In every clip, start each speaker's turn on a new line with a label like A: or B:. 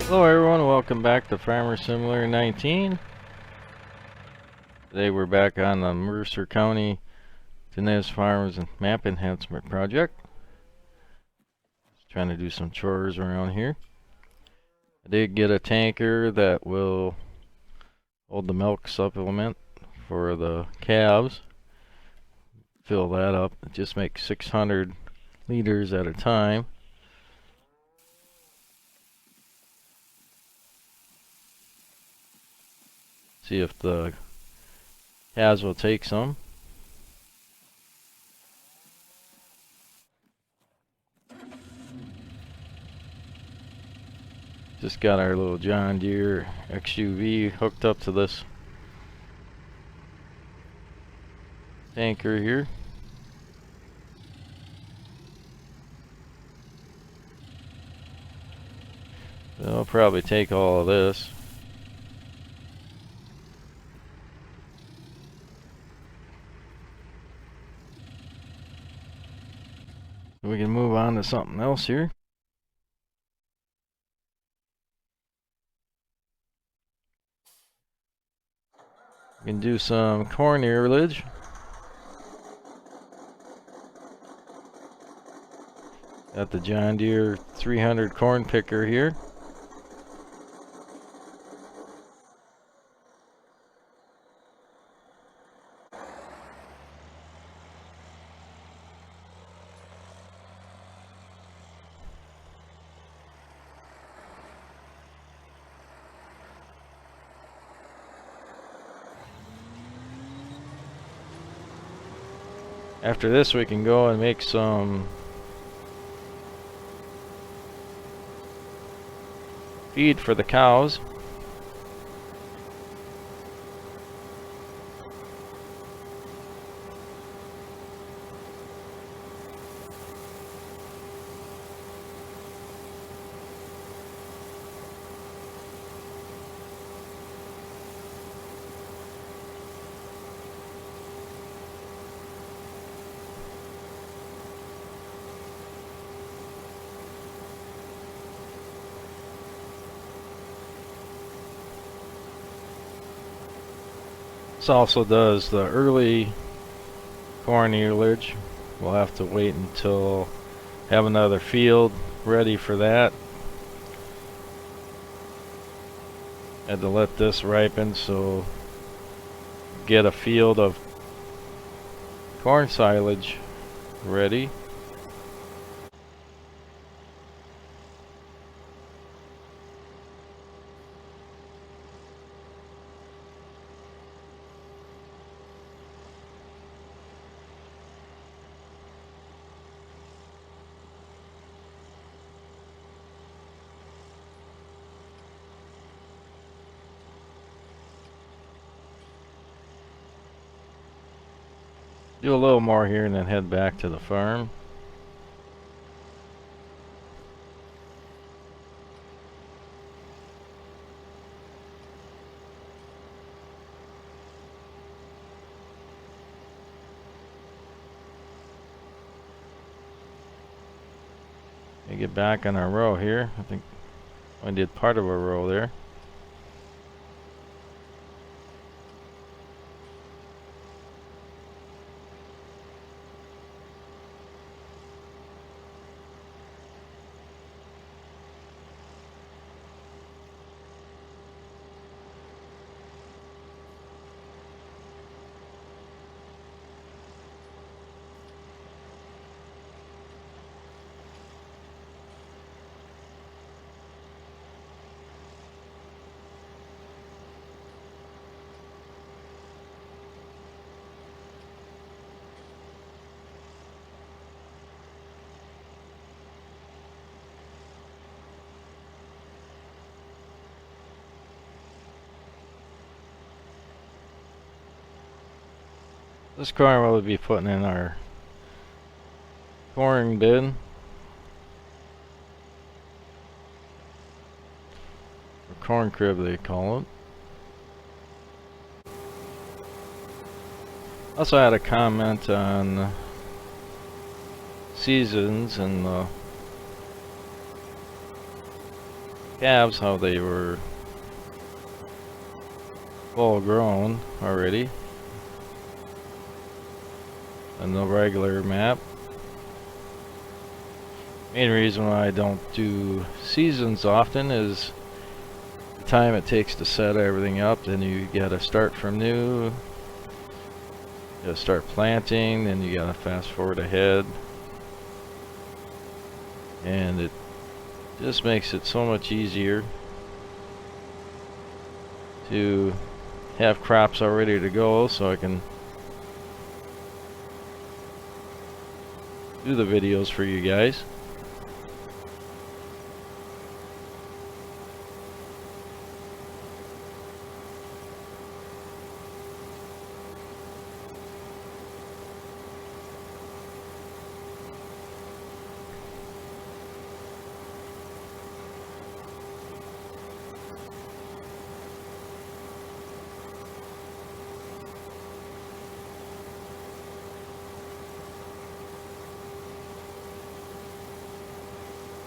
A: Hello everyone, welcome back to Farmer Simulator 19. Today we're back on the Mercer County Diniz Farms and Map Enhancement project. Just trying to do some chores around here. I did get a tanker that will hold the milk supplement for the calves. Fill that up. It just makes 600 liters at a time. See if the calves will take some. Just got our little John Deere XUV hooked up to this tanker here. I'll probably take all of this. We can move on to something else here. We can do some corn earlage. Got the John Deere 300 corn picker here. After this we can go and make some feed for the cows. This also does the early corn earlage. We'll have to wait until have another field ready for that. Had to let this ripen so get a field of corn silage ready. Do a little more here and then head back to the farm. Get back on our row here. I think I did part of a row there. This corn we'll be putting in our corn bin. Or corn crib they call it. Also had a comment on seasons and calves, how they were full grown already on the regular map. Main reason why I don't do seasons often is the time it takes to set everything up. Then you gotta start from new, you gotta start planting, then you gotta fast forward ahead, and it just makes it so much easier to have crops all ready to go, so I can do the videos for you guys.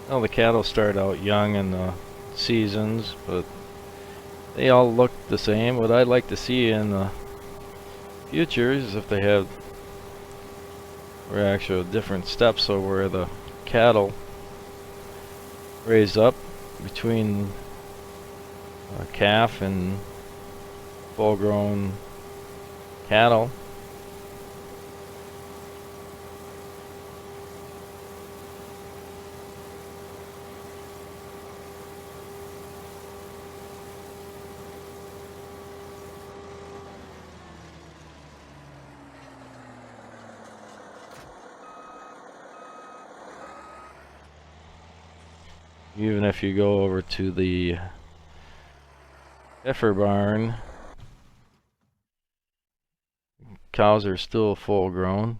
A: Well, the cattle start out young in the seasons, but they all look the same. What I'd like to see in the future is if they have actual different steps, so where the cattle raise up between a calf and full-grown cattle. Even if you go over to the heifer barn, cows are still full grown.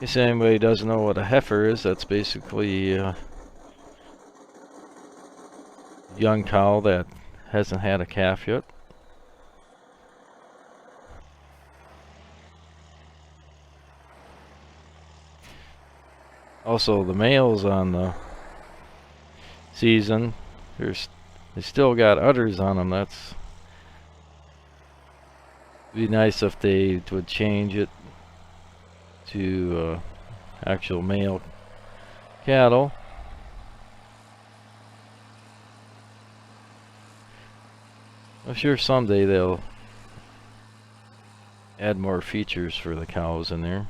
A: If anybody doesn't know what a heifer is, that's basically a young cow that hasn't had a calf yet. Also, the males on the season, they still got udders on them. That's be nice if they would change it to actual male cattle. I'm sure someday they'll add more features for the cows in there.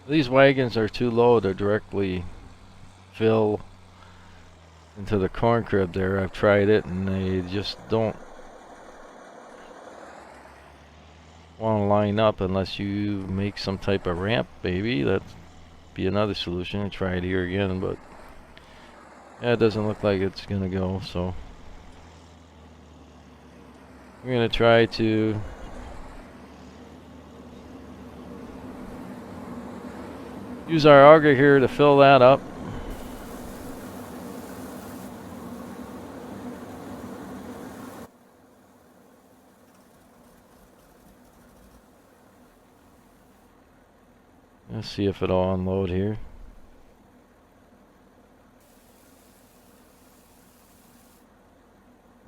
A: These wagons are too low to directly fill into the corn crib there. I've tried it and they just don't want to line up unless you make some type of ramp, maybe. That'd be another solution. I try it here again, but yeah, it doesn't look like it's gonna go, so we're gonna try to use our auger here to fill that up. Let's see if it'll unload here.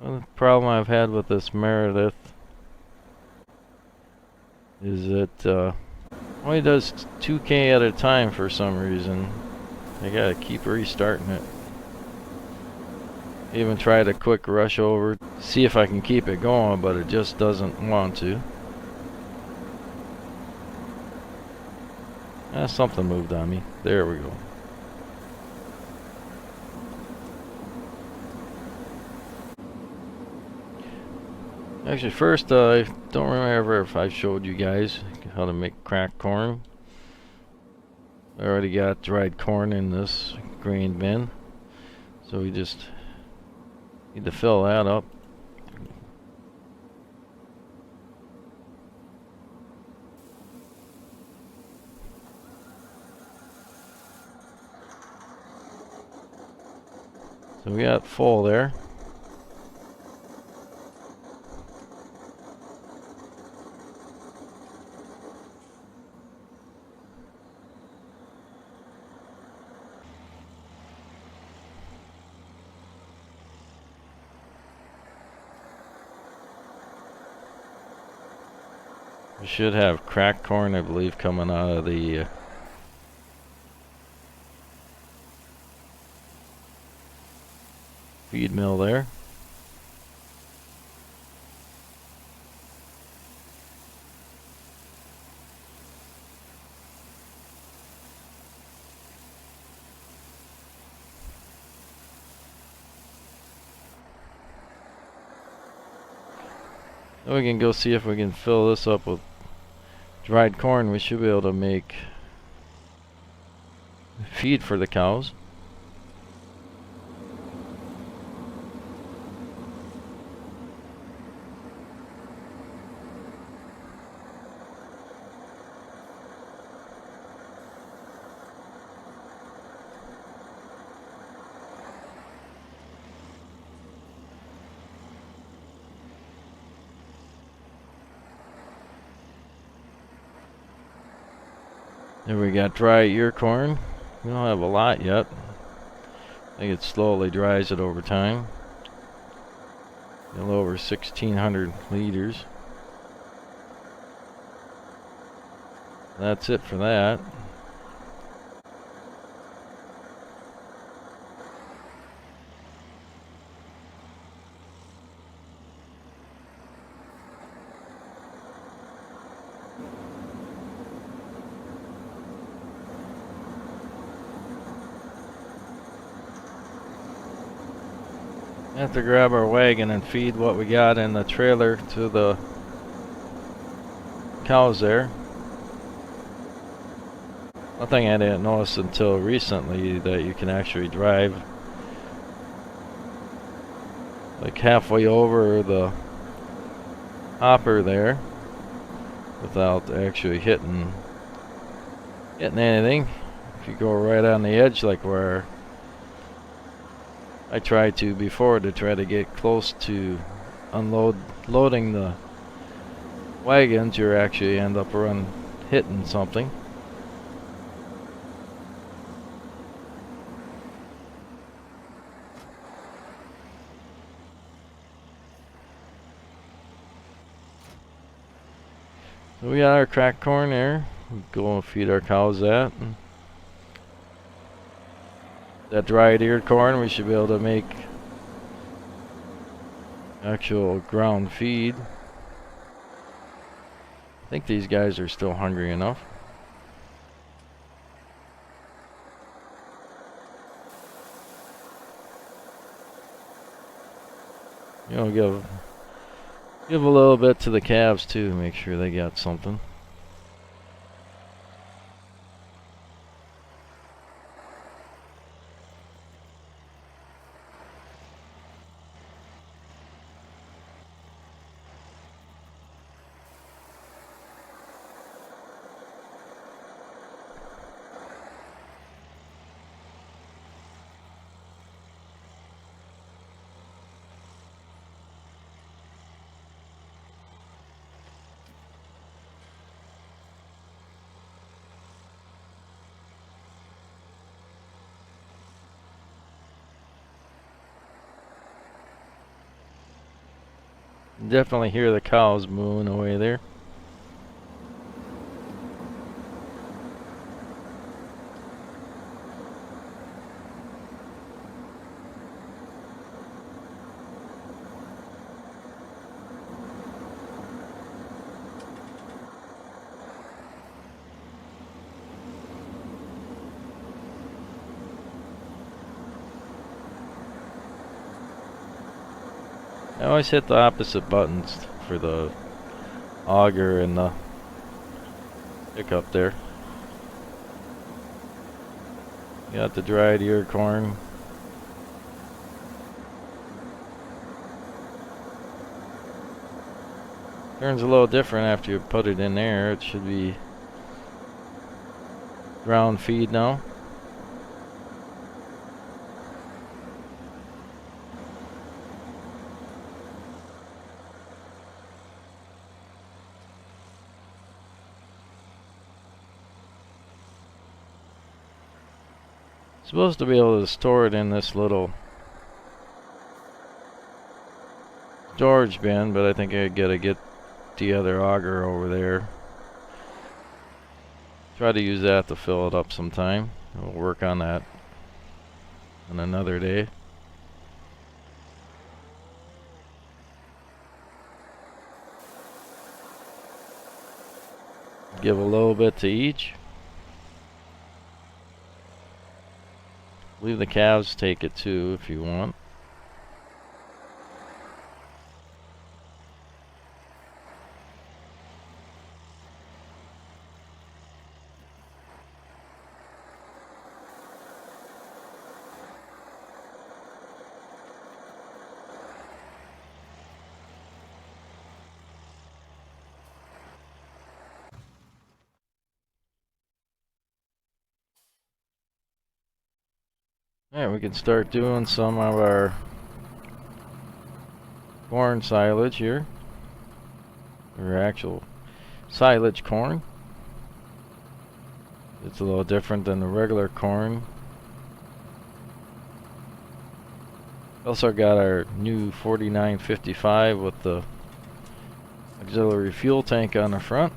A: Well, the problem I've had with this Meredith is it only does 2K at a time for some reason. I gotta keep restarting it. Even tried a quick rush over, see if I can keep it going, but it just doesn't want to. Something moved on me. There we go. Actually, first, I don't remember if I showed you guys how to make cracked corn. I already got dried corn in this grain bin, so we just need to fill that up. So we got full there. We should have cracked corn, I believe, coming out of the feed mill there. Then we can go see if we can fill this up with dried corn. We should be able to make feed for the cows. There we got dry ear corn. We don't have a lot yet. I think it slowly dries it over time. A little over 1,600 liters. That's it for that. We have to grab our wagon and feed what we got in the trailer to the cows there. One thing I didn't notice until recently that you can actually drive like halfway over the hopper there without actually hitting anything. If you go right on the edge like where I tried to before to try to get close to loading the wagons, you actually end up hitting something. So we got our cracked corn there. We go and feed our cows that. That dried eared corn, we should be able to make actual ground feed. I think these guys are still hungry enough. You know, give a little bit to the calves too, make sure they got something. Definitely hear the cows mooing away there. I always hit the opposite buttons for the auger and the pickup there. Got the dried ear corn. Turns a little different after you put it in there. It should be ground feed now. Supposed to be able to store it in this little storage bin, but I think I gotta get the other auger over there. Try to use that to fill it up sometime. We'll work on that on another day. Give a little bit to each. Leave the calves take it too if you want. Alright, we can start doing some of our corn silage here. Or actual silage corn. It's a little different than the regular corn. Also got our new 4955 with the auxiliary fuel tank on the front.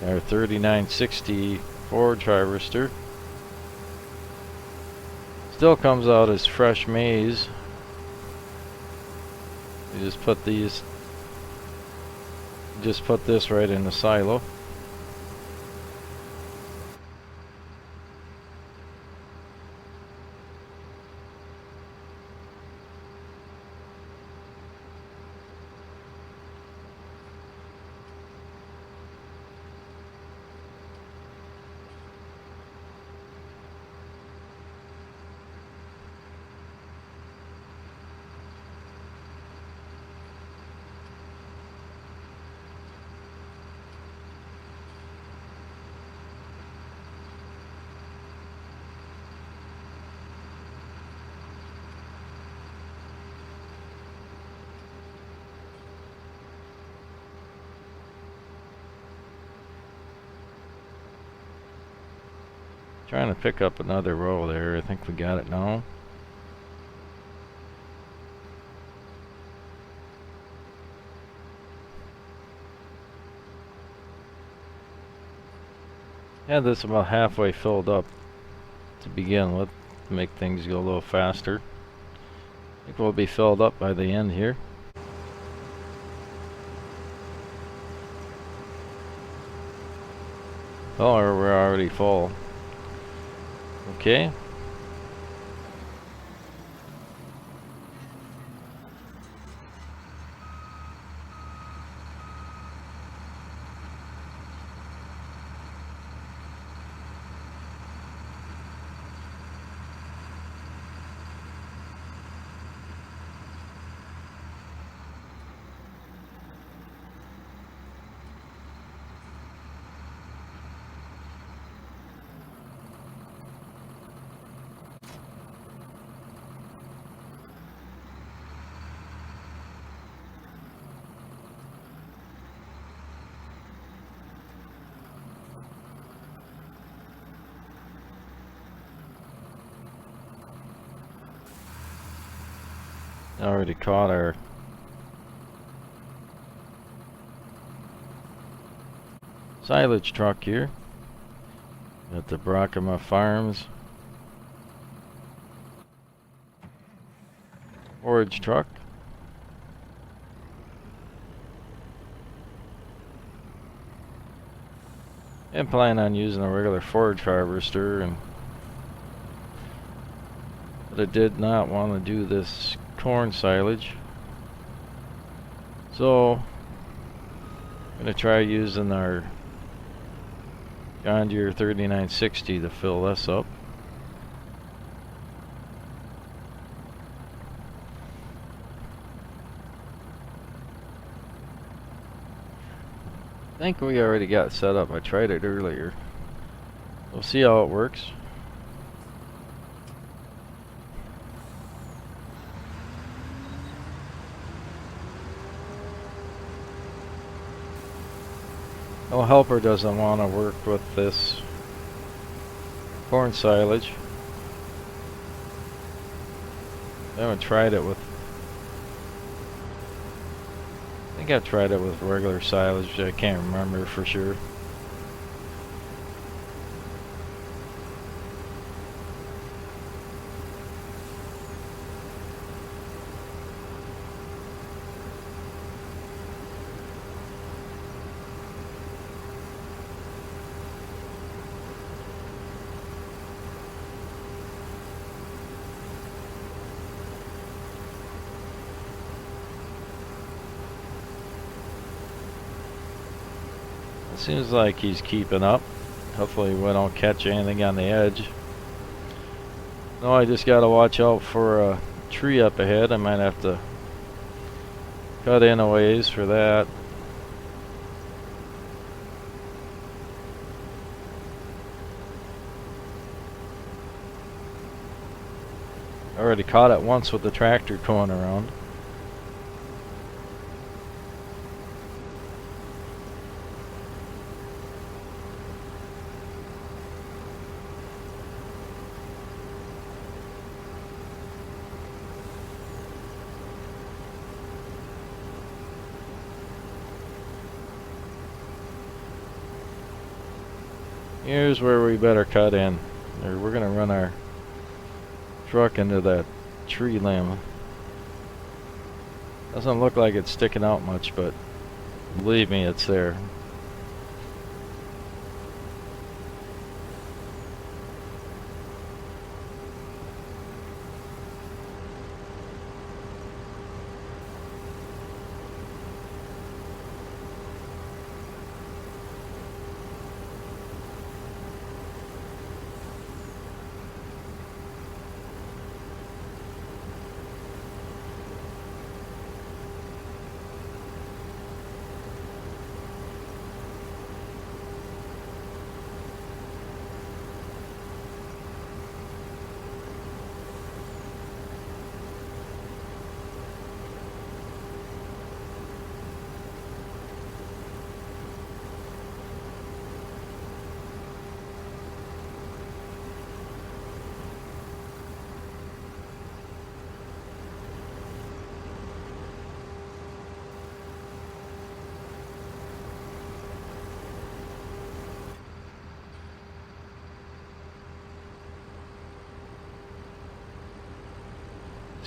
A: Our 3960 forage harvester. Still comes out as fresh maize. You just put this right in the silo. Trying to pick up another row there. I think we got it now. Had this about halfway filled up to begin with to make things go a little faster. I think we'll be filled up by the end here. Oh, we're already full. Okay. Already caught our silage truck here at the Brockema Farms forage truck. And plan on using a regular forage harvester, but I did not want to do this corn silage, so I'm gonna try using our John Deere 3960 to fill this up. I think we already got set up. I tried it earlier. We'll see how it works. No helper doesn't want to work with this corn silage. I haven't tried it with, I think I tried it with regular silage. I can't remember for sure. Seems like he's keeping up. Hopefully we don't catch anything on the edge. No, I just gotta watch out for a tree up ahead. I might have to cut in a ways for that. I already caught it once with the tractor going around. Here's where we better cut in. Or we're gonna run our truck into that tree limb. Doesn't look like it's sticking out much, but believe me, it's there.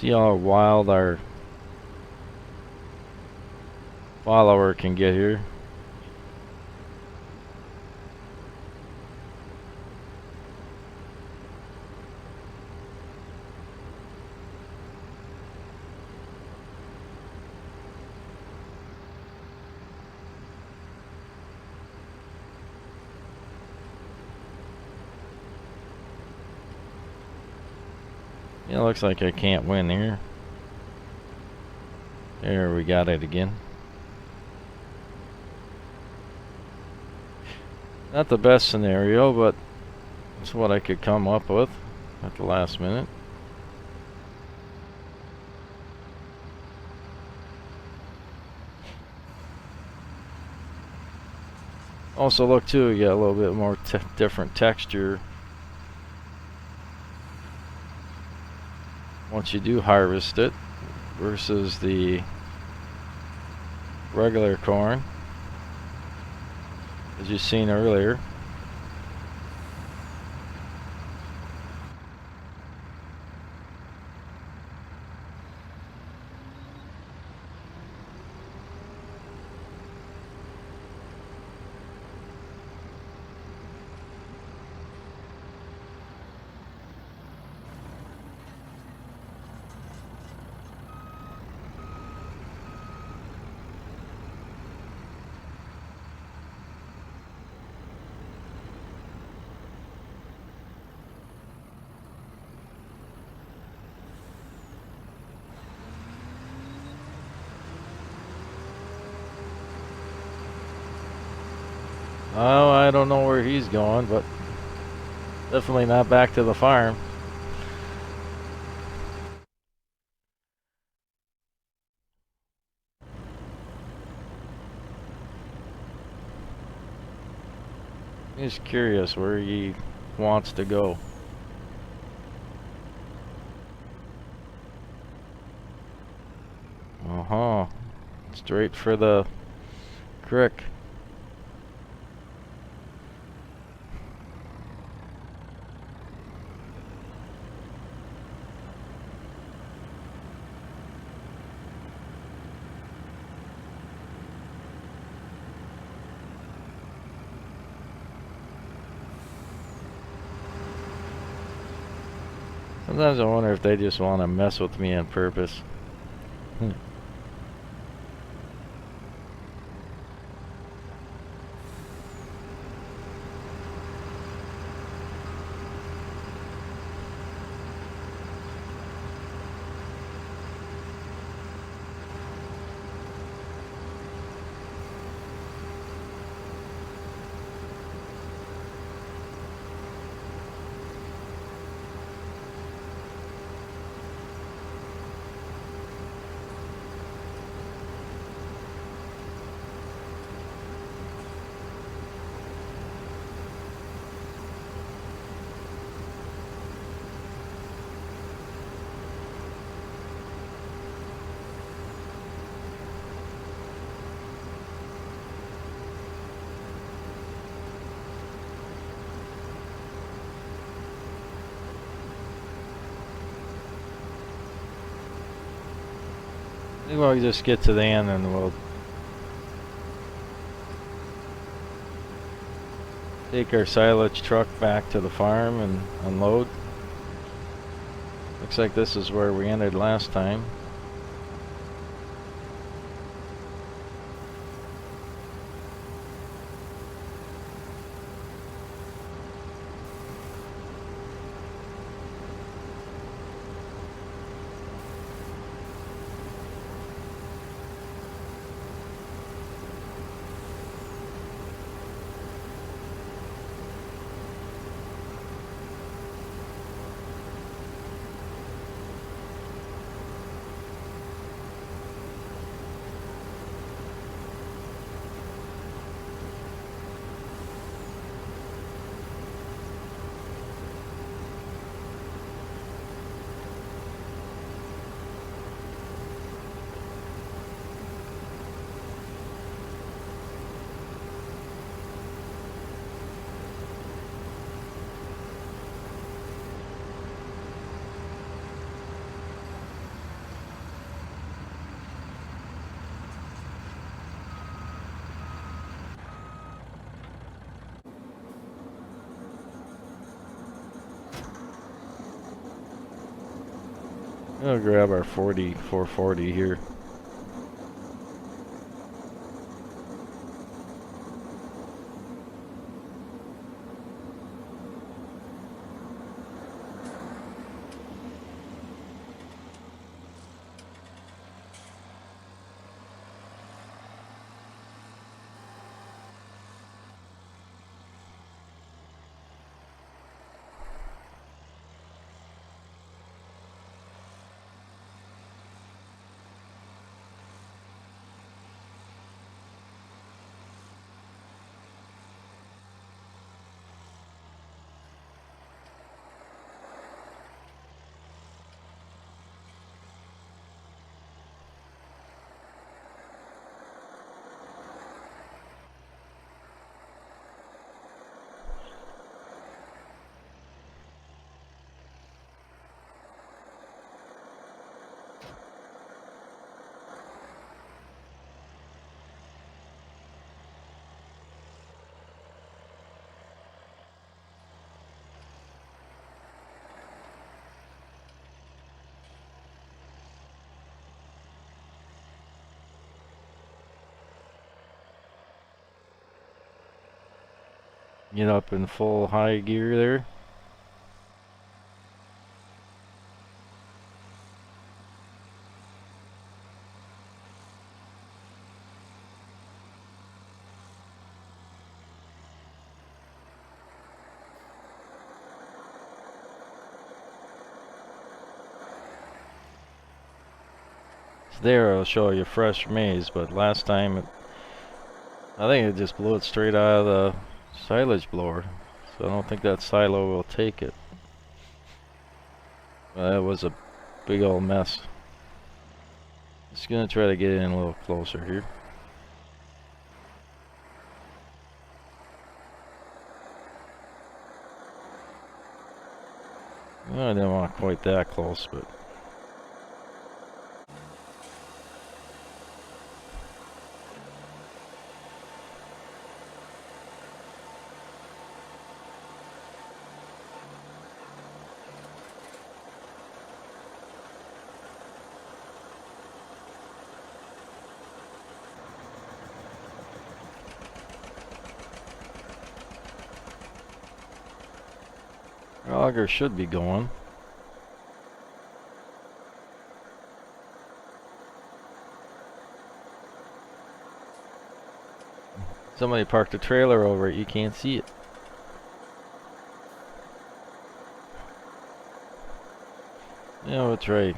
A: See how wild our follower can get here. It looks like I can't win here. There, we got it again. Not the best scenario, but it's what I could come up with at the last minute. Also look too, you got a little bit more different texture once you do harvest it. versus the regular corn, as you've seen earlier. Oh, I don't know where he's going, but definitely not back to the farm. He's curious where he wants to go. Uh-huh. Straight for the creek. Sometimes I wonder if they just want to mess with me on purpose. I think we'll just get to the end and we'll take our silage truck back to the farm and unload. Looks like this is where we ended last time. I'll grab our 440 here. Get up in full high gear there. There I'll show you fresh maize, but last time I think it just blew it straight out of the silage blower, so I don't think that silo will take it. That was a big old mess. Just gonna try to get in a little closer here. Well, I didn't want quite that close, but auger should be going. Somebody parked a trailer over it, you can't see it. Yeah, that's right.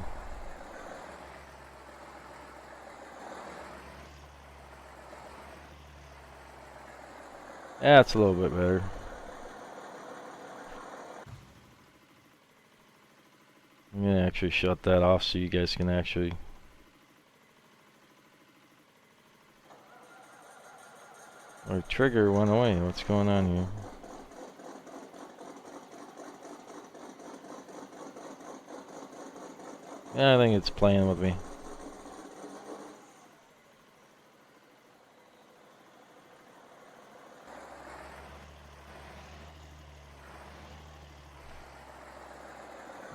A: That's a little bit better. I'm gonna actually shut that off so you guys can actually. Our trigger went away. What's going on here? Yeah, I think it's playing with me.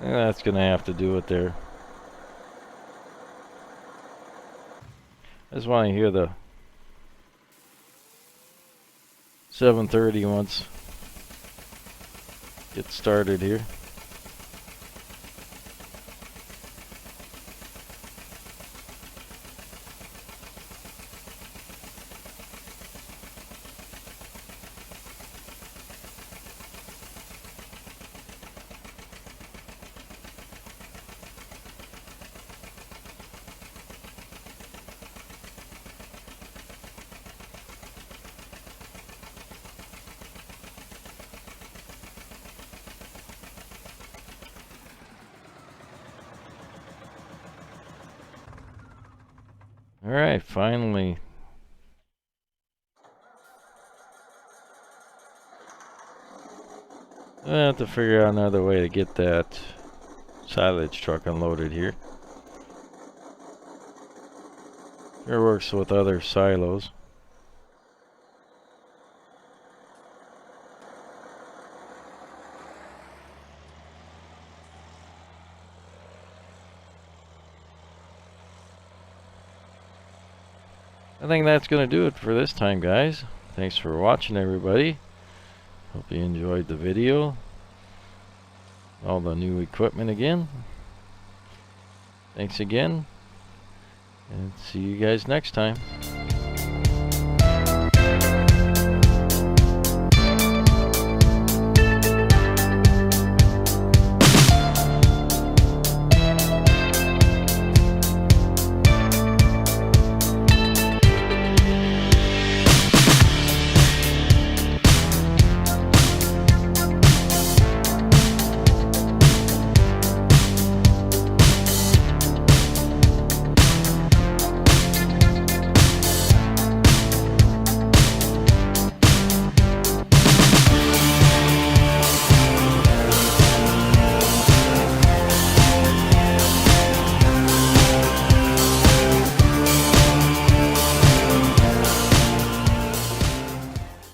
A: Yeah, that's gonna have to do it there. I just want to hear the 7:30 once get started here. Alright, finally. I have to figure out another way to get that silage truck unloaded here. It works with other silos. I think that's going to do it for this time, guys. Thanks for watching, everybody. Hope you enjoyed the video. All the new equipment again. Thanks again. And see you guys next time.